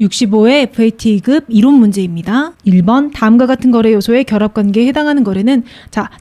65회 FAT급 이론 문제입니다. 1번 다음과 같은 거래 요소의 결합관계에 해당하는 거래는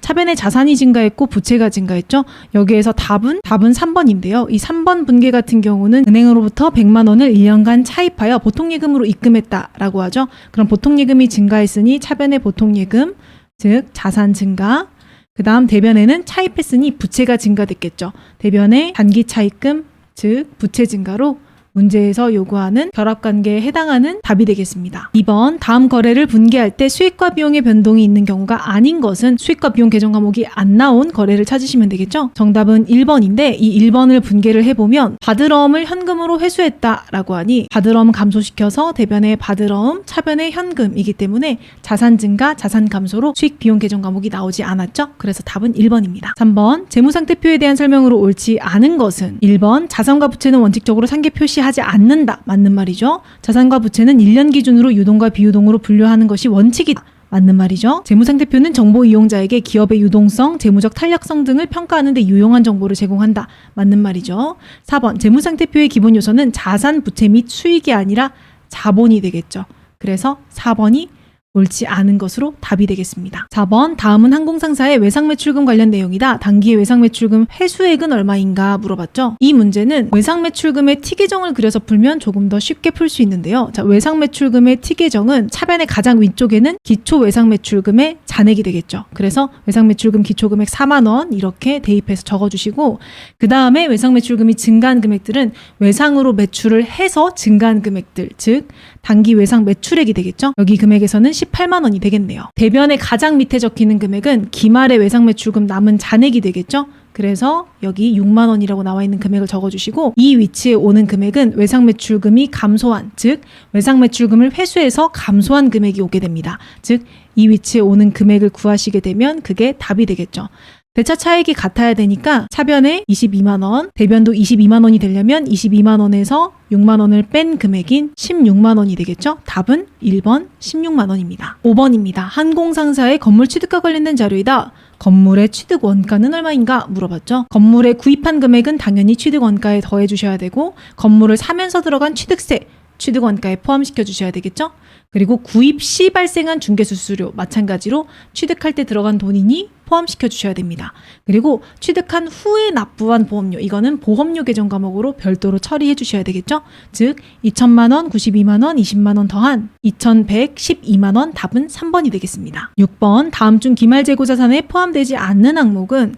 차변에 자산이 증가했고 부채가 증가했죠. 여기에서 답은 3번인데요. 이 3번 분계 같은 경우는 은행으로부터 100만 원을 1년간 차입하여 보통예금으로 입금했다라고 하죠. 그럼 보통예금이 증가했으니 차변의 보통예금, 즉 자산 증가, 그 다음 대변에는 차입했으니 부채가 증가됐겠죠. 대변의 단기 차입금, 즉 부채 증가로 문제에서 요구하는 결합관계에 해당하는 답이 되겠습니다. 2번 다음 거래를 분계할 때 수익과 비용의 변동이 있는 경우가 아닌 것은 수익과 비용 계정 과목이 안 나온 거래를 찾으시면 되겠죠. 정답은 1번인데 이 1번을 분계를 해보면 받으러움을 현금으로 회수했다라고 하니 받으러움 감소시켜서 대변의 받으러움, 차변의 현금이기 때문에 자산 증가, 자산 감소로 수익 비용 계정 과목이 나오지 않았죠. 그래서 답은 1번입니다. 3번 재무상태표에 대한 설명으로 옳지 않은 것은 1번 자산과 부채는 원칙적으로 상계 표시 하지 않는다. 맞는 말이죠. 자산과 부채는 1년 기준으로 유동과 비유동으로 분류하는 것이 원칙이다. 맞는 말이죠. 재무상태표는 정보 이용자에게 기업의 유동성, 재무적 탄력성 등을 평가하는 데 유용한 정보를 제공한다. 맞는 말이죠. 4번 재무상태표의 기본 요소는 자산, 부채 및 수익이 아니라 자본이 되겠죠. 그래서 4번이 옳지 않은 것으로 답이 되겠습니다. 4번 다음은 항공상사의 외상매출금 관련 내용이다. 단기의 외상매출금 회수액은 얼마인가 물어봤죠. 이 문제는 외상매출금의 T계정을 그려서 풀면 조금 더 쉽게 풀 수 있는데요. 외상매출금의 T계정은 차변의 가장 위쪽에는 기초 외상매출금의 잔액이 되겠죠. 그래서 외상매출금 기초금액 4만 원 이렇게 대입해서 적어주시고 그 다음에 외상매출금이 증가한 금액들은 외상으로 매출을 해서 증가한 금액들, 즉 단기 외상 매출액이 되겠죠. 여기 금액에서는 18만 원이 되겠네요. 대변의 가장 밑에 적히는 금액은 기말의 외상 매출금 남은 잔액이 되겠죠. 그래서 여기 6만 원이라고 나와 있는 금액을 적어주시고 이 위치에 오는 금액은 외상 매출금이 감소한, 즉 외상 매출금을 회수해서 감소한 금액이 오게 됩니다. 즉 이 위치에 오는 금액을 구하시게 되면 그게 답이 되겠죠. 대차 차액이 같아야 되니까 차변에 22만 원, 대변도 22만 원이 되려면 22만 원에서 6만 원을 뺀 금액인 16만 원이 되겠죠? 답은 1번 16만 원입니다. 5번입니다. 항공상사의 건물 취득과 관련된 자료이다. 건물의 취득 원가는 얼마인가 물어봤죠. 건물에 구입한 금액은 당연히 취득 원가에 더해 주셔야 되고 건물을 사면서 들어간 취득세, 취득 원가에 포함시켜 주셔야 되겠죠. 그리고 구입 시 발생한 중개수수료 마찬가지로 취득할 때 들어간 돈이니 포함시켜 주셔야 됩니다. 그리고 취득한 후에 납부한 보험료, 이거는 보험료 계정 과목으로 별도로 처리해 주셔야 되겠죠. 즉 2천만 원, 92만 원, 20만 원 더한 2,112만 원, 답은 3번이 되겠습니다. 6번 다음 중 기말 재고 자산에 포함되지 않는 항목은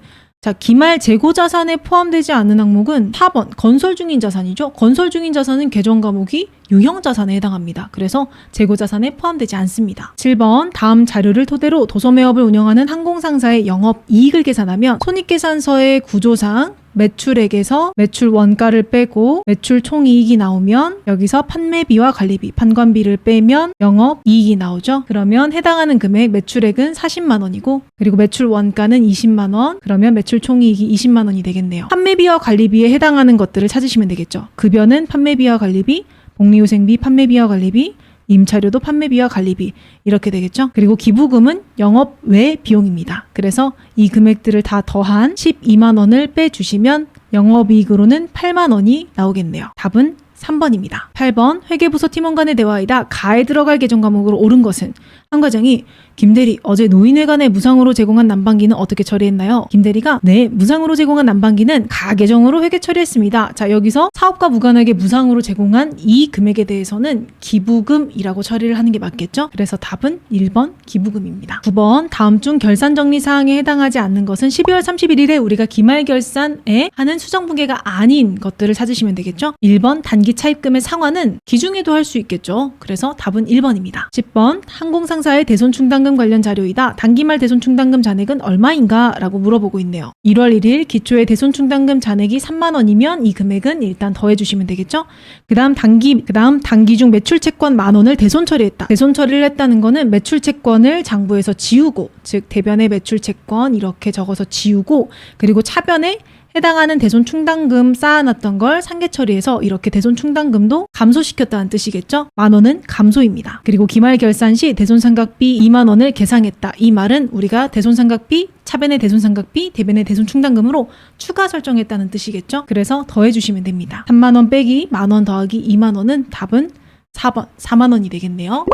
기말 재고 자산에 포함되지 않는 항목은 4번 건설 중인 자산이죠. 건설 중인 자산은 계정 과목이 유형 자산에 해당합니다. 그래서 재고 자산에 포함되지 않습니다. 7번 다음 자료를 토대로 도소매업을 운영하는 항공상사의 영업 이익을 계산하면 손익계산서의 구조상 매출액에서 매출 원가를 빼고 매출 총이익이 나오면 여기서 판매비와 관리비, 판관비를 빼면 영업이익이 나오죠. 그러면 해당하는 금액 매출액은 40만 원이고 그리고 매출 원가는 20만 원, 그러면 매출 총이익이 20만 원이 되겠네요. 판매비와 관리비에 해당하는 것들을 찾으시면 되겠죠. 급여는 판매비와 관리비, 복리후생비 판매비와 관리비, 임차료도 판매비와 관리비 이렇게 되겠죠. 그리고 기부금은 영업 외 비용입니다. 그래서 이 금액들을 다 더한 12만 원을 빼주시면 영업이익으로는 8만 원이 나오겠네요. 답은 3번입니다. 8번 회계부서 팀원 간의 대화이다. 가에 들어갈 계정 과목으로 옳은 것은 한 과장이 김대리 어제 노인회관에 무상으로 제공한 난방기는 어떻게 처리했나요? 김대리가 네, 무상으로 제공한 난방기는 가 계정으로 회계 처리했습니다. 자, 여기서 사업과 무관하게 무상으로 제공한 이 금액에 대해서는 기부금이라고 처리를 하는 게 맞겠죠? 그래서 답은 1번 기부금입니다. 9번 다음 중 결산 정리 사항에 해당하지 않는 것은 12월 31일에 우리가 기말 결산에 하는 수정분계가 아닌 것들을 찾으시면 되겠죠? 1번 단기 차입금의 상환은 기중에도 할 수 있겠죠? 그래서 답은 1번입니다. 10번 항공상사의 대손 충당금 관련 자료이다. 단기말 대손 충당금 잔액은 얼마인가? 라고 물어보고 있네요. 1월 1일 기초의 대손 충당금 잔액이 3만 원이면 이 금액은 일단 더해 주시면 되겠죠? 그 다음 단기 중 매출 채권 만 원을 대손 처리했다. 대손 처리를 했다는 거는 매출 채권을 장부에서 지우고, 즉 대변의 매출 채권 이렇게 적어서 지우고, 그리고 차변에 해당하는 대손 충당금 쌓아놨던 걸 상계 처리해서 이렇게 대손 충당금도 감소시켰다는 뜻이겠죠? 만 원은 감소입니다. 그리고 기말 결산 시 대손 삼각비 2만 원을 계상했다. 이 말은 우리가 대손 삼각비, 차변의 대손 삼각비, 대변의 대손 충당금으로 추가 설정했다는 뜻이겠죠? 그래서 더해주시면 됩니다. 3만 원 빼기 만 원 더하기 2만 원은 답은 4번 4만 원이 되겠네요.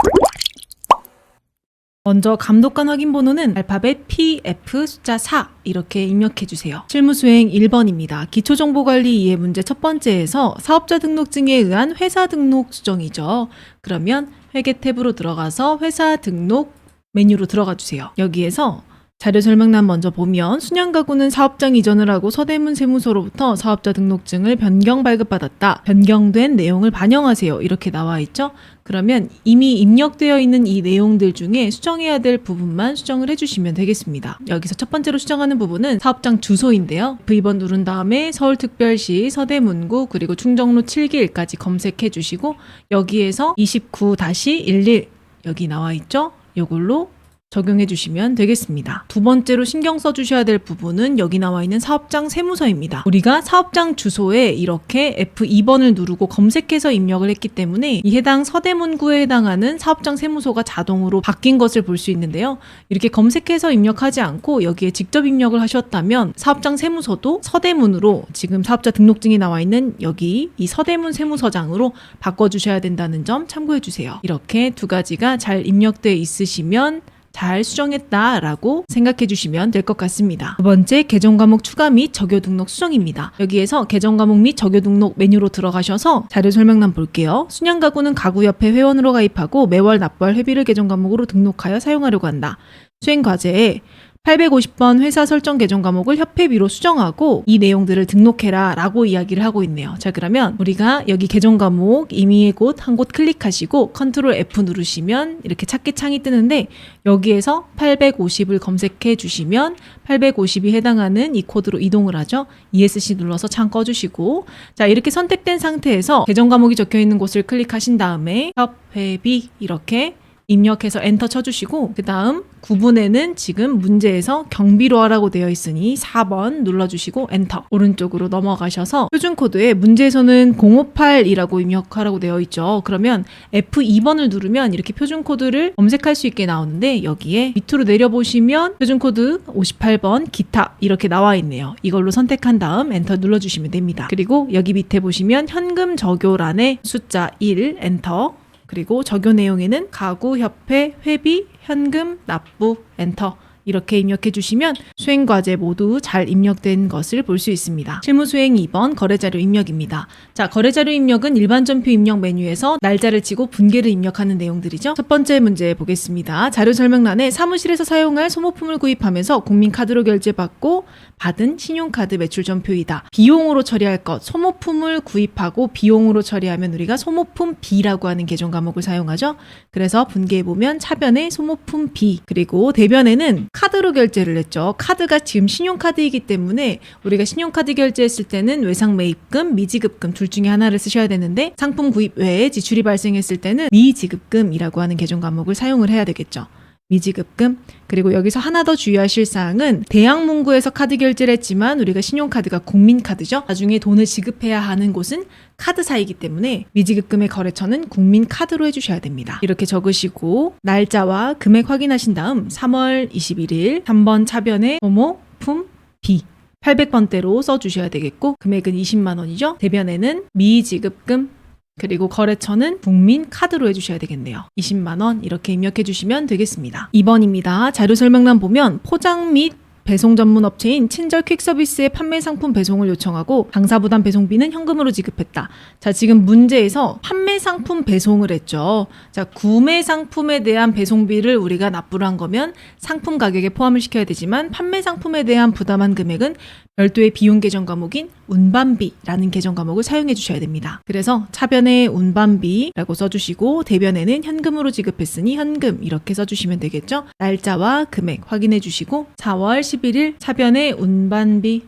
먼저 감독관 확인 번호는 알파벳 PF 숫자 4 이렇게 입력해 주세요. 실무수행 1번입니다. 기초정보관리 이해 문제 첫 번째에서 사업자 등록증에 의한 회사 등록 수정이죠. 그러면 회계 탭으로 들어가서 회사 등록 메뉴로 들어가 주세요. 여기에서 자료 설명란 먼저 보면 순양가구는 사업장 이전을 하고 서대문 세무서로부터 사업자 등록증을 변경 발급받았다. 변경된 내용을 반영하세요. 이렇게 나와 있죠. 그러면 이미 입력되어 있는 이 내용들 중에 수정해야 될 부분만 수정을 해주시면 되겠습니다. 여기서 첫 번째로 수정하는 부분은 사업장 주소인데요. V2번 누른 다음에 서울특별시 서대문구 그리고 충정로 7기1까지 검색해 주시고 여기에서 29-11 여기 나와 있죠. 이걸로 적용해 주시면 되겠습니다. 두 번째로 신경 써 주셔야 될 부분은 여기 나와 있는 사업장 세무서입니다. 우리가 사업장 주소에 이렇게 F2번을 누르고 검색해서 입력을 했기 때문에 이 해당 서대문구에 해당하는 사업장 세무서가 자동으로 바뀐 것을 볼 수 있는데요. 이렇게 검색해서 입력하지 않고 여기에 직접 입력을 하셨다면 사업장 세무서도 서대문으로 지금 사업자 등록증이 나와 있는 여기 이 서대문 세무서장으로 바꿔주셔야 된다는 점 참고해 주세요. 이렇게 두 가지가 잘 입력되어 있으시면 잘 수정했다라고 생각해 주시면 될 것 같습니다. 두 번째, 계정 과목 추가 및 적용 등록 수정입니다. 여기에서 계정 과목 및 적용 등록 메뉴로 들어가셔서 자료 설명란 볼게요. 순양가구는 가구협회 회원으로 가입하고 매월 납부할 회비를 계정 과목으로 등록하여 사용하려고 한다. 수행 과제에 850번 회사 설정 계정 과목을 협회비로 수정하고 이 내용들을 등록해라 라고 이야기를 하고 있네요. 자, 그러면 우리가 여기 계정 과목 임의의 곳 한 곳 클릭하시고 컨트롤 F 누르시면 이렇게 찾기 창이 뜨는데 여기에서 850을 검색해 주시면 850이 해당하는 이 코드로 이동을 하죠. ESC 눌러서 창 꺼주시고 자, 이렇게 선택된 상태에서 계정 과목이 적혀 있는 곳을 클릭하신 다음에 협회비 이렇게 입력해서 엔터 쳐주시고 그 다음 구분에는 지금 문제에서 경비로 하라고 되어 있으니 4번 눌러주시고 엔터. 오른쪽으로 넘어가셔서 표준코드에 문제에서는 058이라고 입력하라고 되어 있죠. 그러면 F2번을 누르면 이렇게 표준코드를 검색할 수 있게 나오는데 여기에 밑으로 내려보시면 표준코드 58번 기타 이렇게 나와 있네요. 이걸로 선택한 다음 엔터 눌러주시면 됩니다. 그리고 여기 밑에 보시면 현금 적요란에 숫자 1 엔터 그리고 적요 내용에는 가구협회 회비 현금 납부 엔터 이렇게 입력해 주시면 수행과제 모두 잘 입력된 것을 볼 수 있습니다. 실무수행 2번 거래자료 입력입니다. 자, 거래자료 입력은 일반 전표 입력 메뉴에서 날짜를 치고 분계를 입력하는 내용들이죠. 첫 번째 문제 보겠습니다. 자료 설명란에 사무실에서 사용할 소모품을 구입하면서 국민카드로 결제받고 받은 신용카드 매출 전표이다. 비용으로 처리할 것, 소모품을 구입하고 비용으로 처리하면 우리가 소모품 B라고 하는 계정 과목을 사용하죠. 그래서 분계해보면 차변에 소모품 B, 그리고 대변에는 카드로 결제를 했죠. 카드가 지금 신용카드이기 때문에 우리가 신용카드 결제했을 때는 외상매입금, 미지급금 둘 중에 하나를 쓰셔야 되는데 상품 구입 외에 지출이 발생했을 때는 미지급금이라고 하는 계정 과목을 사용을 해야 되겠죠. 미지급금. 그리고 여기서 하나 더 주의하실 사항은 대학문구에서 카드 결제를 했지만 우리가 신용카드가 국민카드죠. 나중에 돈을 지급해야 하는 곳은 카드사이기 때문에 미지급금의 거래처는 국민카드로 해주셔야 됩니다. 이렇게 적으시고 날짜와 금액 확인하신 다음 3월 21일 3번 차변에 소모품 B 800번대로 써주셔야 되겠고 금액은 20만 원이죠. 대변에는 미지급금 그리고 거래처는 국민카드로 해주셔야 되겠네요. 20만 원 이렇게 입력해 주시면 되겠습니다. 2번입니다. 자료 설명란 보면 포장 및 배송 전문 업체인 친절 퀵서비스의 판매 상품 배송을 요청하고 당사 부담 배송비는 현금으로 지급했다. 자, 지금 문제에서 판매 상품 배송을 했죠. 자, 구매 상품에 대한 배송비를 우리가 납부를 한 거면 상품 가격에 포함을 시켜야 되지만 판매 상품에 대한 부담한 금액은 별도의 비용 계정 과목인 운반비라는 계정 과목을 사용해 주셔야 됩니다. 그래서 차변에 운반비라고 써주시고 대변에는 현금으로 지급했으니 현금 이렇게 써주시면 되겠죠. 날짜와 금액 확인해 주시고 4월 11일 차변에 운반비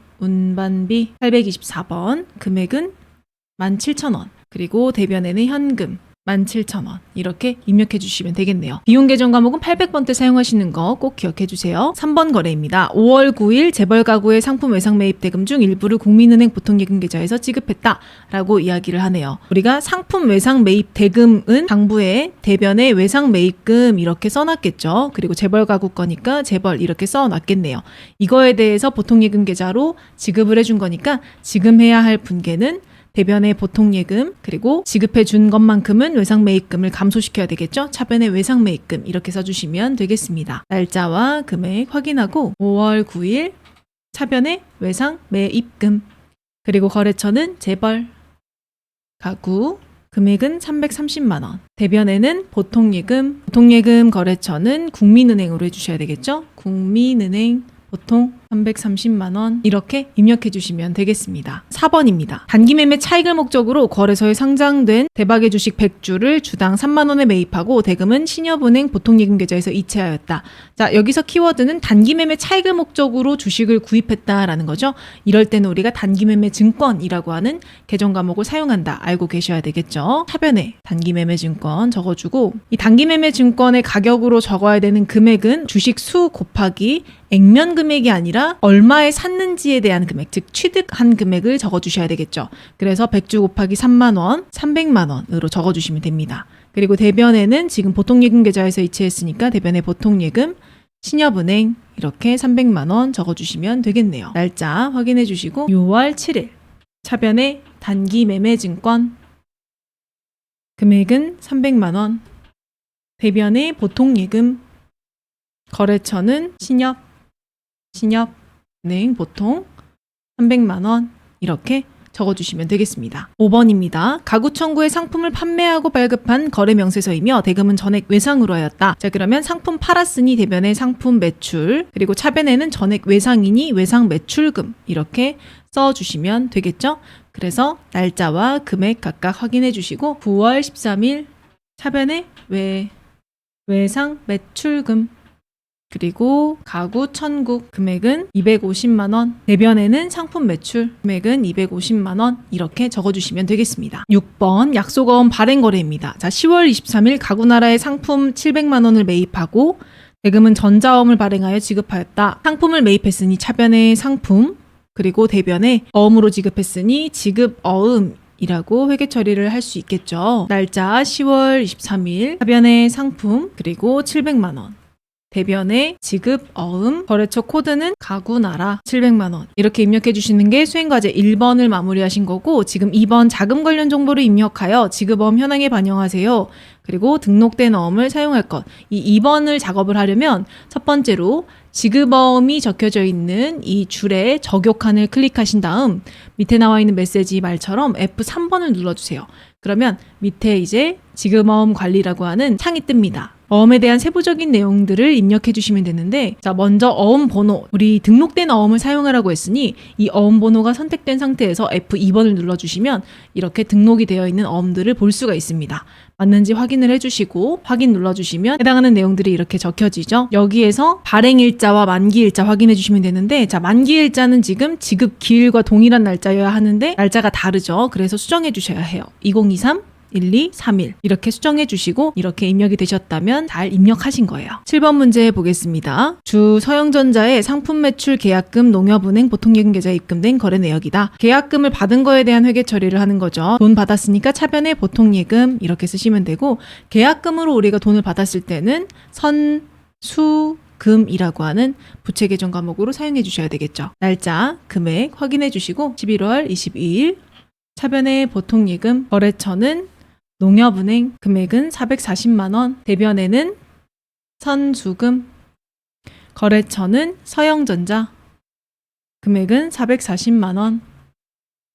824번 금액은 17,000원 그리고 대변에는 현금 17,000원 이렇게 입력해 주시면 되겠네요. 비용 계정 과목은 800번대 사용하시는 거 꼭 기억해 주세요. 3번 거래입니다. 5월 9일 재벌 가구의 상품 외상 매입 대금 중 일부를 국민은행 보통예금 계좌에서 지급했다 라고 이야기를 하네요. 우리가 상품 외상 매입 대금은 당부에 대변에 외상 매입금 이렇게 써놨겠죠. 그리고 재벌 가구 거니까 재벌 이렇게 써놨겠네요. 이거에 대해서 보통예금 계좌로 지급을 해준 거니까 지금 해야 할 분계는 대변의 보통예금, 그리고 지급해 준 것만큼은 외상매입금을 감소시켜야 되겠죠? 차변의 외상매입금 이렇게 써주시면 되겠습니다. 날짜와 금액 확인하고 5월 9일 차변의 외상매입금, 그리고 거래처는 재벌, 가구, 금액은 330만 원. 대변에는 보통예금 거래처는 국민은행으로 해주셔야 되겠죠? 국민은행 보통 330만 원 이렇게 입력해 주시면 되겠습니다. 4번입니다. 단기매매 차익을 목적으로 거래소에 상장된 대박의 주식 100주를 주당 3만 원에 매입하고 대금은 신협은행 보통예금 계좌에서 이체하였다. 자, 여기서 키워드는 단기매매 차익을 목적으로 주식을 구입했다라는 거죠. 이럴 때는 우리가 단기매매 증권이라고 하는 계정 과목을 사용한다. 알고 계셔야 되겠죠. 차변에 단기매매 증권 적어주고, 이 단기매매 증권의 가격으로 적어야 되는 금액은 주식 수 곱하기 액면 금액이 아니라 얼마에 샀는지에 대한 금액, 즉 취득한 금액을 적어주셔야 되겠죠. 그래서 100주 곱하기 3만 원, 300만 원으로 적어주시면 됩니다. 그리고 대변에는 지금 보통예금 계좌에서 이체했으니까 대변의 보통예금, 신협은행 이렇게 300만 원 적어주시면 되겠네요. 날짜 확인해 주시고 6월 7일 차변의 단기매매증권, 금액은 300만 원, 대변의 보통예금, 거래처는 신협은행 보통 300만 원 이렇게 적어주시면 되겠습니다. 5번입니다. 가구 청구의 상품을 판매하고 발급한 거래 명세서이며 대금은 전액 외상으로 하였다. 자, 그러면 상품 팔았으니 대변의 상품 매출, 그리고 차변에는 전액 외상이니 외상 매출금 이렇게 써주시면 되겠죠. 그래서 날짜와 금액 각각 확인해 주시고 9월 13일 차변의 외상 매출금, 그리고 가구 천국, 금액은 250만 원, 대변에는 상품 매출, 금액은 250만 원 이렇게 적어주시면 되겠습니다. 6번 약속어음 발행거래입니다. 자, 10월 23일 가구나라의 상품 700만 원을 매입하고 대금은 전자어음을 발행하여 지급하였다. 상품을 매입했으니 차변의 상품, 그리고 대변에 어음으로 지급했으니 지급어음 이라고 회계 처리를 할 수 있겠죠. 날짜 10월 23일 차변의 상품, 그리고 700만 원, 대변의 지급 어음, 거래처 코드는 가구나라 700만 원 이렇게 입력해 주시는 게 수행과제 1번을 마무리하신 거고, 지금 2번 자금 관련 정보를 입력하여 지급어음 현황에 반영하세요. 그리고 등록된 어음을 사용할 것. 이 2번을 작업을 하려면 첫 번째로 지급어음이 적혀져 있는 이 줄에 적용칸을 클릭하신 다음 밑에 나와 있는 메시지 말처럼 F3번을 눌러주세요. 그러면 밑에 이제 지급어음 관리라고 하는 창이 뜹니다. 어음에 대한 세부적인 내용들을 입력해 주시면 되는데, 자, 먼저 어음 번호, 우리 등록된 어음을 사용하라고 했으니 이 어음 번호가 선택된 상태에서 F2번을 눌러주시면 이렇게 등록이 되어 있는 어음들을 볼 수가 있습니다. 맞는지 확인을 해주시고 확인 눌러주시면 해당하는 내용들이 이렇게 적혀지죠. 여기에서 발행일자와 만기일자 확인해 주시면 되는데, 자, 만기일자는 지금 지급 기일과 동일한 날짜여야 하는데 날짜가 다르죠. 그래서 수정해 주셔야 해요. 2023 1231 이렇게 수정해 주시고 이렇게 입력이 되셨다면 잘 입력하신 거예요. 7번 문제 보겠습니다. 주 서영전자의 상품 매출 계약금 농협은행 보통예금 계좌에 입금된 거래 내역이다. 계약금을 받은 거에 대한 회계 처리를 하는 거죠. 돈 받았으니까 차변에 보통예금 이렇게 쓰시면 되고, 계약금으로 우리가 돈을 받았을 때는 선수금이라고 하는 부채 계정 과목으로 사용해 주셔야 되겠죠. 날짜, 금액 확인해 주시고 11월 22일 차변의 보통예금, 거래처는 농협은행, 금액은 440만 원, 대변에는 선수금, 거래처는 서영전자, 금액은 440만 원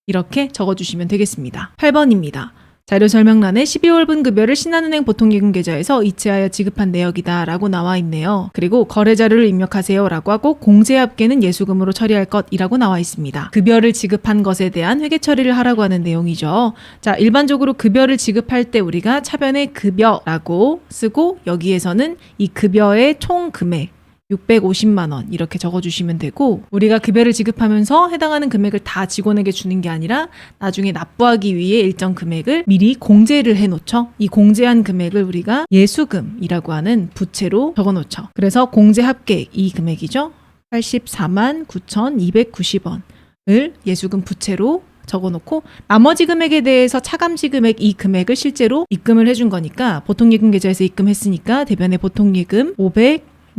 이렇게 적어주시면 되겠습니다. 8번입니다. 자료 설명란에 12월분 급여를 신한은행 보통예금 계좌에서 이체하여 지급한 내역이다 라고 나와 있네요. 그리고 거래자료를 입력하세요 라고 하고 공제합계는 예수금으로 처리할 것이라고 나와 있습니다. 급여를 지급한 것에 대한 회계 처리를 하라고 하는 내용이죠. 자, 일반적으로 급여를 지급할 때 우리가 차변에 급여라고 쓰고 여기에서는 이 급여의 총 금액 650만 원 이렇게 적어주시면 되고, 우리가 급여를 지급하면서 해당하는 금액을 다 직원에게 주는 게 아니라 나중에 납부하기 위해 일정 금액을 미리 공제를 해놓죠. 이 공제한 금액을 우리가 예수금이라고 하는 부채로 적어놓죠. 그래서 공제 합계액 이 금액이죠. 84만 9,290원을 예수금 부채로 적어놓고 나머지 금액에 대해서 차감시 금액 이 금액을 실제로 입금을 해준 거니까 보통예금 계좌에서 입금했으니까 대변의 보통예금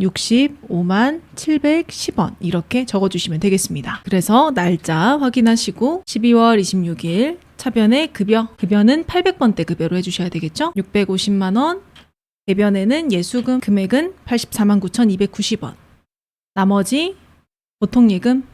65만 710원 이렇게 적어주시면 되겠습니다. 그래서 날짜 확인하시고 12월 26일 차변의 급여는 800번대 급여로 해주셔야 되겠죠? 650만원, 대변에는 예수금 금액은 84만 9,290원, 나머지 보통예금,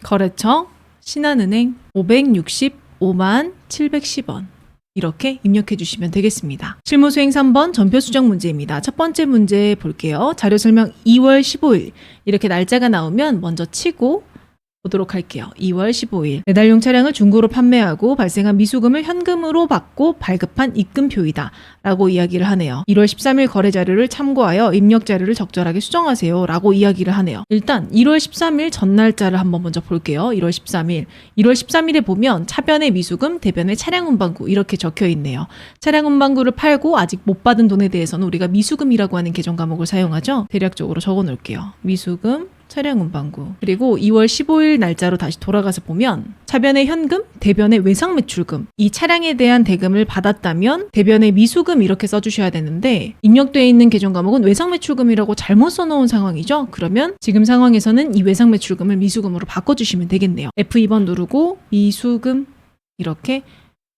거래처, 신한은행 565만 710원 이렇게 입력해 주시면 되겠습니다. 실무 수행 3번 전표 수정 문제입니다. 첫 번째 문제 볼게요. 자료 설명 2월 15일 이렇게 날짜가 나오면 먼저 치고 보도록 할게요. 2월 15일 매달용 차량을 중고로 판매하고 발생한 미수금을 현금으로 받고 발급한 입금표이다 라고 이야기를 하네요. 1월 13일 거래 자료를 참고하여 입력 자료를 적절하게 수정하세요 라고 이야기를 하네요. 일단 1월 13일 전날짜를 한번 먼저 볼게요. 1월 13일에 보면 차변의 미수금, 대변의 차량 운반구 이렇게 적혀 있네요. 차량 운반구를 팔고 아직 못 받은 돈에 대해서는 우리가 미수금이라고 하는 계정 과목을 사용하죠. 대략적으로 적어 놓을게요. 미수금, 차량 운반구. 그리고 2월 15일 날짜로 다시 돌아가서 보면 차변의 현금, 대변의 외상 매출금. 이 차량에 대한 대금을 받았다면 대변의 미수금 이렇게 써주셔야 되는데 입력되어 있는 계정 과목은 외상 매출금이라고 잘못 써놓은 상황이죠. 그러면 지금 상황에서는 이 외상 매출금을 미수금으로 바꿔주시면 되겠네요. F2번 누르고 미수금 이렇게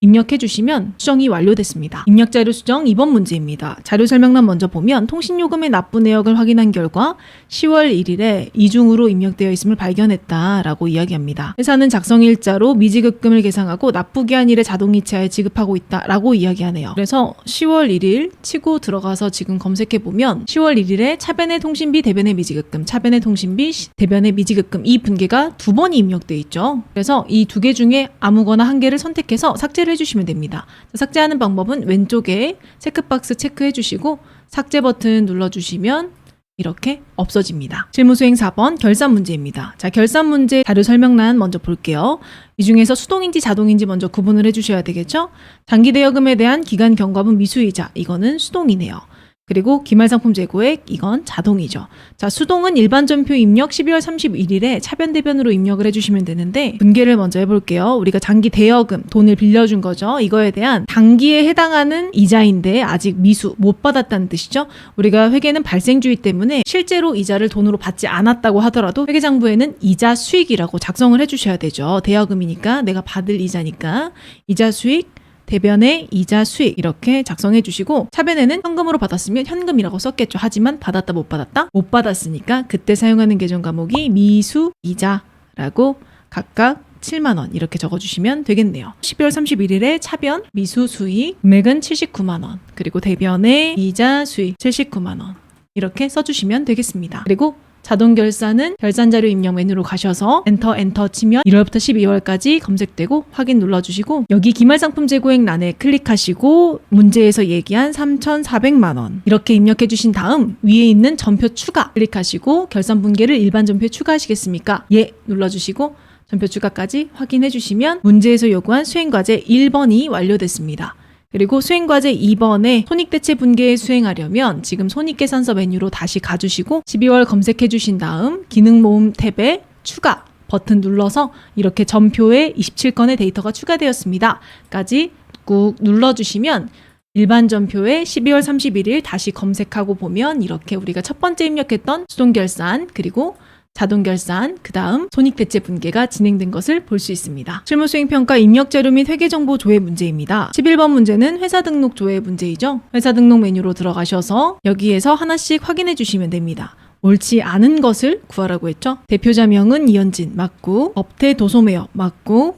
입력해 주시면 수정이 완료됐습니다. 입력 자료 수정 2번 문제입니다. 자료 설명란 먼저 보면 통신요금의 납부 내역을 확인한 결과 10월 1일에 이중으로 입력되어 있음을 발견했다라고 이야기합니다. 회사는 작성일자로 미지급금을 계상하고 납부기한일에 자동이체하여 지급하고 있다라고 이야기하네요. 그래서 10월 1일 치고 들어가서 지금 검색해 보면 10월 1일에 차변의 통신비, 대변의 미지급금, 차변의 통신비, 대변의 미지급금 이 분계가 2번이 입력돼 있죠. 그래서 이 2개 중에 아무거나 한 개를 선택해서 삭제를 해주시면 됩니다. 삭제하는 방법은 왼쪽에 체크박스 체크해 주시고 삭제 버튼 눌러주시면 이렇게 없어집니다. 실무수행 4번 결산 문제입니다. 자, 결산 문제 자료 설명란 먼저 볼게요. 이 중에서 수동인지 자동인지 먼저 구분을 해주셔야 되겠죠? 장기대여금에 대한 기간 경과분 미수이자 이거는 수동이네요. 그리고 기말상품 재고액 이건 자동이죠. 자, 수동은 일반 전표 입력 12월 31일에 차변 대변으로 입력을 해주시면 되는데 분계를 먼저 해볼게요. 우리가 장기 대여금 돈을 빌려준 거죠. 이거에 대한 단기에 해당하는 이자인데 아직 미수 못 받았다는 뜻이죠. 우리가 회계는 발생주의 때문에 실제로 이자를 돈으로 받지 않았다고 하더라도 회계장부에는 이자 수익이라고 작성을 해주셔야 되죠. 대여금이니까 내가 받을 이자니까 이자 수익 대변의 이자 수익 이렇게 작성해 주시고 차변에는 현금으로 받았으면 현금이라고 썼겠죠. 하지만 받았다 못 받았다? 못 받았으니까 그때 사용하는 계정 과목이 미수이자라고 각각 7만 원 이렇게 적어주시면 되겠네요. 12월 31일에 차변 미수 수익 금액은 79만 원 그리고 대변의 이자 수익 79만 원 이렇게 써주시면 되겠습니다. 그리고 자동 결산은 결산 자료 입력 메뉴로 가셔서 엔터 치면 1월부터 12월까지 검색되고 확인 눌러주시고 여기 기말상품 재고액 란에 클릭하시고 문제에서 얘기한 3,400만 원 이렇게 입력해 주신 다음 위에 있는 전표 추가 클릭하시고 결산 분계를 일반 전표에 추가하시겠습니까? 예 눌러주시고 전표 추가까지 확인해 주시면 문제에서 요구한 수행과제 1번이 완료됐습니다. 그리고 수행과제 2번에 손익대체 분계에 수행하려면 지금 손익계산서 메뉴로 다시 가주시고 12월 검색해 주신 다음 기능모음 탭에 추가 버튼 눌러서 이렇게 전표에 27건의 데이터가 추가되었습니다. 까지 꾹 눌러주시면 일반 전표에 12월 31일 다시 검색하고 보면 이렇게 우리가 첫 번째 입력했던 수동결산 그리고 자동결산, 그 다음 손익대체 분계가 진행된 것을 볼 수 있습니다. 실무수행평가 입력자료 및 회계정보 조회 문제입니다. 11번 문제는 회사 등록 조회 문제이죠. 회사 등록 메뉴로 들어가셔서 여기에서 하나씩 확인해 주시면 됩니다. 옳지 않은 것을 구하라고 했죠. 대표자명은 이현진 맞고 업태 도소매업 맞고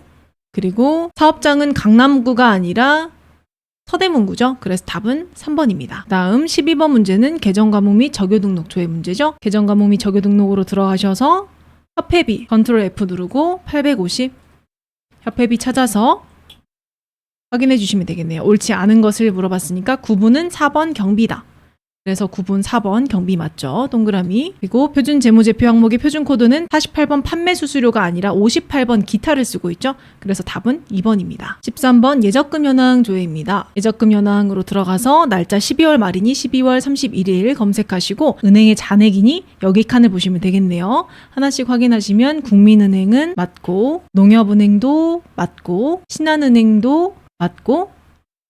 그리고 사업장은 강남구가 아니라 서대문구죠. 그래서 답은 3번입니다. 다음 12번 문제는 계정과목 및 적요등록 조회 문제죠. 계정과목 및 적요등록으로 들어가셔서 협회비 컨트롤 F 누르고 850 협회비 찾아서 확인해 주시면 되겠네요. 옳지 않은 것을 물어봤으니까 구분은 4번 경비다. 그래서 구분 4번 경비 맞죠? 동그라미. 그리고 표준 재무제표 항목의 표준 코드는 48번 판매 수수료가 아니라 58번 기타를 쓰고 있죠? 그래서 답은 2번입니다. 13번 예적금 현황 조회입니다. 예적금 현황으로 들어가서 날짜 12월 말이니 12월 31일 검색하시고 은행의 잔액이니 여기 칸을 보시면 되겠네요. 하나씩 확인하시면 국민은행은 맞고 농협은행도 맞고 신한은행도 맞고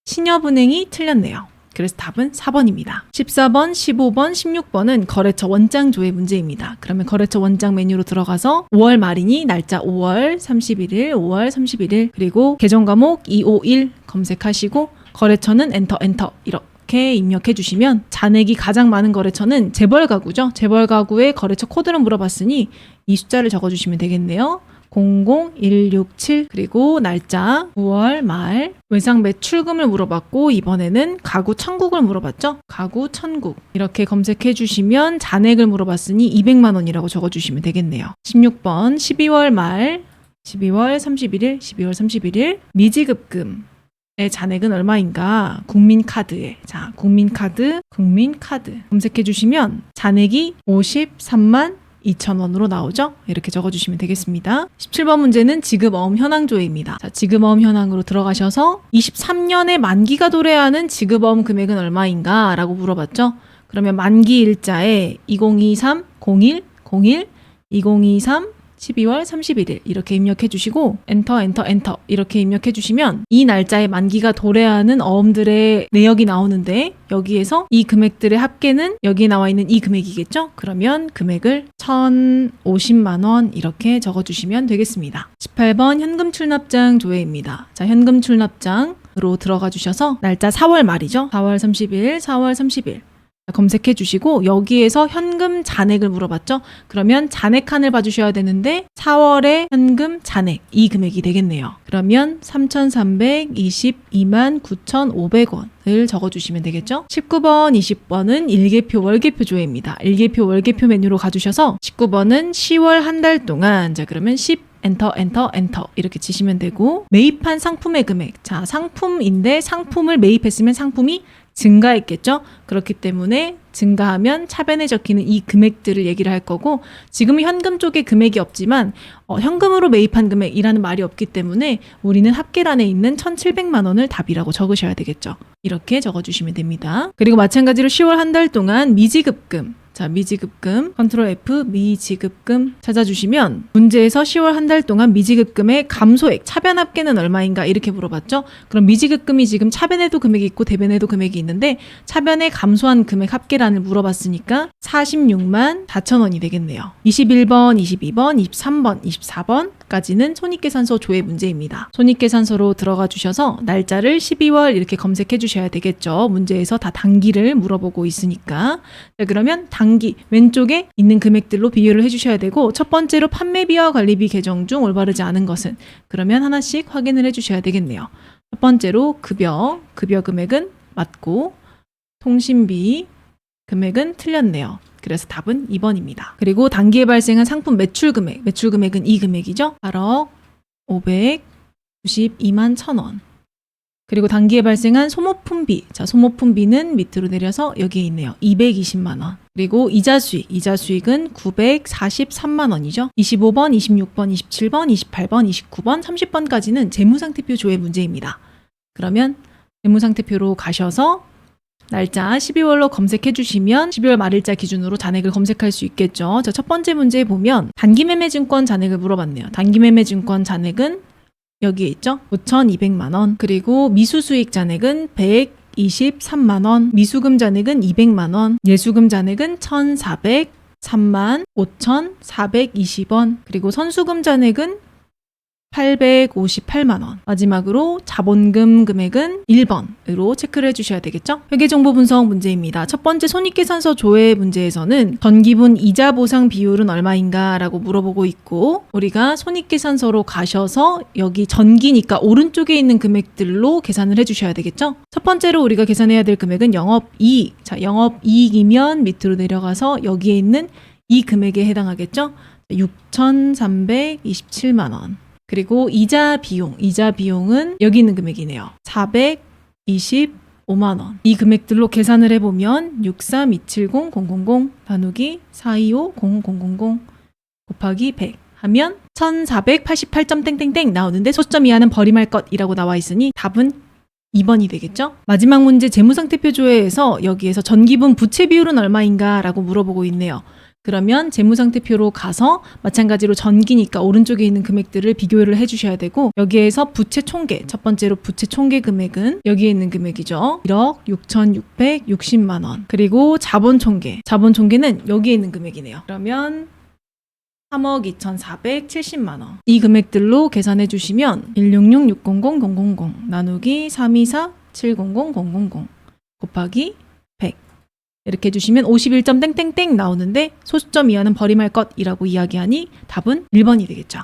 신협은행이 틀렸네요. 그래서 답은 4번입니다. 14번, 15번, 16번은 거래처 원장 조회 문제입니다. 그러면 거래처 원장 메뉴로 들어가서 5월 말이니 날짜 5월 31일, 5월 31일 그리고 계정 과목 251 검색하시고 거래처는 엔터 이렇게 입력해 주시면 잔액이 가장 많은 거래처는 재벌 가구죠. 재벌 가구의 거래처 코드를 물어봤으니 이 숫자를 적어주시면 되겠네요. 00167 그리고 날짜 9월 말 외상 매출금을 물어봤고 이번에는 가구 천국을 물어봤죠. 가구 천국 이렇게 검색해 주시면 잔액을 물어봤으니 200만 원이라고 적어주시면 되겠네요. 16번 12월 말 12월 31일 미지급금의 잔액은 얼마인가? 국민카드에 국민카드 검색해 주시면 잔액이 53만 2,000원으로 나오죠? 이렇게 적어주시면 되겠습니다. 17번 문제는 지급어음 현황조회입니다. 자, 지급어음 현황으로 들어가셔서 23년에 만기가 도래하는 지급어음 금액은 얼마인가? 라고 물어봤죠? 그러면 만기 일자에 2023 01 2023 12월 31일 이렇게 입력해 주시고 엔터 이렇게 입력해 주시면 이 날짜에 만기가 도래하는 어음들의 내역이 나오는데 여기에서 이 금액들의 합계는 여기에 나와 있는 이 금액이겠죠? 그러면 금액을 1,050만 원 이렇게 적어주시면 되겠습니다. 18번 현금 출납장 조회입니다. 자, 현금 출납장으로 들어가 주셔서 날짜 4월 말이죠? 4월 30일 검색해 주시고 여기에서 현금 잔액을 물어봤죠. 그러면 잔액 칸을 봐주셔야 되는데 4월의 현금 잔액 이 금액이 되겠네요. 그러면 3,322만 9,500원을 적어주시면 되겠죠. 19번 20번은 일개표 월개표 조회입니다. 일개표 월개표 메뉴로 가주셔서 19번은 10월 한 달 동안 자 그러면 10 엔터 이렇게 치시면 되고 매입한 상품의 금액 자 상품인데 상품을 매입했으면 상품이 증가했겠죠? 그렇기 때문에 증가하면 차변에 적히는 이 금액들을 얘기를 할 거고 지금은 현금 쪽에 금액이 없지만 현금으로 매입한 금액이라는 말이 없기 때문에 우리는 합계란에 있는 1,700만 원을 답이라고 적으셔야 되겠죠. 이렇게 적어주시면 됩니다. 그리고 마찬가지로 10월 한 달 동안 미지급금 자, 미지급금, 컨트롤 F, 미지급금 찾아주시면 문제에서 10월 한 달 동안 미지급금의 감소액, 차변 합계는 얼마인가 이렇게 물어봤죠. 그럼 미지급금이 지금 차변에도 금액이 있고 대변에도 금액이 있는데 차변에 감소한 금액 합계란을 물어봤으니까 46만 4천 원이 되겠네요. 21번, 22번, 23번, 24번까지는 손익계산서 조회 문제입니다. 손익계산서로 들어가 주셔서 날짜를 12월 이렇게 검색해 주셔야 되겠죠. 문제에서 다 단기를 물어보고 있으니까. 자, 그러면 단기 왼쪽에 있는 금액들로 비교를 해주셔야 되고 첫 번째로 판매비와 관리비 계정 중 올바르지 않은 것은 그러면 하나씩 확인을 해주셔야 되겠네요. 첫 번째로 급여 금액은 맞고 통신비 금액은 틀렸네요. 그래서 답은 2번입니다. 그리고 단기에 발생한 상품 매출 금액은 이 금액이죠. 8억 592만 1,000원. 그리고 단기에 발생한 소모품비. 자, 소모품비는 밑으로 내려서 여기에 있네요. 220만 원. 그리고 이자 수익은 943만 원이죠. 25번, 26번, 27번, 28번, 29번, 30번까지는 재무상태표 조회 문제입니다. 그러면 재무상태표로 가셔서 날짜 12월로 검색해 주시면 12월 말일자 기준으로 잔액을 검색할 수 있겠죠. 자, 첫 번째 문제에 보면 단기매매증권 잔액을 물어봤네요. 단기매매증권 잔액은 여기에 있죠. 5,200만 원. 그리고 미수수익 잔액은 123만 원. 미수금 잔액은 200만 원. 예수금 잔액은 1,403만 5,420원. 그리고 선수금 잔액은 858만 원. 마지막으로 자본금 금액은 1번으로 체크를 해주셔야 되겠죠? 회계정보 분석 문제입니다. 첫 번째 손익계산서 조회 문제에서는 전기분 이자 보상 비율은 얼마인가 라고 물어보고 있고 우리가 손익계산서로 가셔서 여기 전기니까 오른쪽에 있는 금액들로 계산을 해주셔야 되겠죠? 첫 번째로 우리가 계산해야 될 금액은 영업이익. 자, 영업이익이면 밑으로 내려가서 여기에 있는 이 금액에 해당하겠죠? 6,327만 원. 그리고 이자 비용은 여기 있는 금액이네요. 425만 원. 이 금액들로 계산을 해보면 63270,000 나누기 4250,000 곱하기 100 하면 1488점 나오는데 소점 이하는 버림할 것이라고 나와 있으니 답은 2번이 되겠죠? 마지막 문제 재무상태표 조회에서 여기에서 전기분 부채 비율은 얼마인가 라고 물어보고 있네요. 그러면 재무상태표로 가서 마찬가지로 전기니까 오른쪽에 있는 금액들을 비교를 해주셔야 되고 여기에서 부채 총계, 첫 번째로 부채 총계 금액은 여기에 있는 금액이죠. 1억 6,660만 원. 그리고 자본 총계, 자본 총계는 여기에 있는 금액이네요. 그러면 3억 2,470만 원. 이 금액들로 계산해 주시면 166,600,000 나누기 324,700,000 곱하기 100 이렇게 해주시면 51점 땡땡땡 나오는데 소수점 이하는 버림할 것이라고 이야기하니 답은 1번이 되겠죠.